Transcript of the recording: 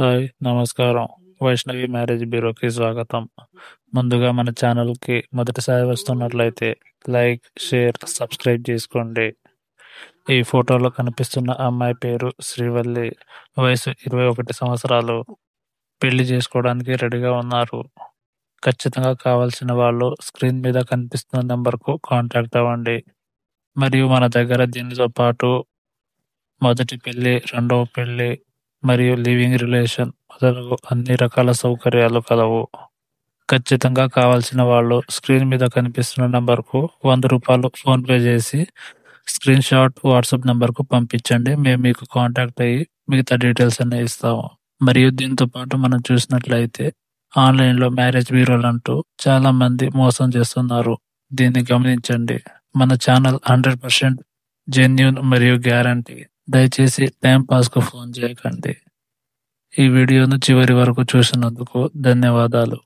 Hi నమస్కారం. Vaishnavi marriage బ్యూరోకి స్వాగతం. ముందుగా మన ఛానల్‌కి మొదటిసారి వస్తున్నట్లయితే లైక్, షేర్, సబ్స్క్రైబ్ చేసుకోండి. ఈ ఫోటోలో కనిపిస్తున్న అమ్మాయి పేరు శ్రీవల్లి. వయసు 21 సంవత్సరాలు. పెళ్లి చేసుకోవడానికి రెడీగా ఉన్నారు. ఖచ్చితంగా కావాల్సిన వాళ్ళు స్క్రీన్ మీద కనిపిస్తున్న నంబర్‌కు కాంటాక్ట్ అవ్వండి. మరియు మన దగ్గర దీనితో పాటు మొదటి పెళ్లి, రెండవ పెళ్లి మరియు లివింగ్ రిలేషన్ మొదలగు అన్ని రకాల సౌకర్యాలు కలవు. ఖచ్చితంగా కావాల్సిన వాళ్ళు స్క్రీన్ మీద కనిపిస్తున్న నంబర్కు ₹100 ఫోన్‌పే చేసి స్క్రీన్ షాట్ వాట్సాప్ నంబర్కు పంపించండి. మేము మీకు కాంటాక్ట్ అయ్యి మిగతా డీటెయిల్స్ అన్నీ ఇస్తాము. మరియు దీంతో పాటు మనం చూసినట్లయితే ఆన్లైన్‌లో మ్యారేజ్ బ్యూరోలంటూ చాలా మంది మోసం చేస్తున్నారు. దీన్ని గమనించండి. మన ఛానల్ 100% జెన్యూన్ మరియు గ్యారంటీ. దయచేసి టైం పాస్‌కు ఫోన్ చేయకండి. ఈ వీడియోను చివరి వరకు చూసినందుకు ధన్యవాదాలు.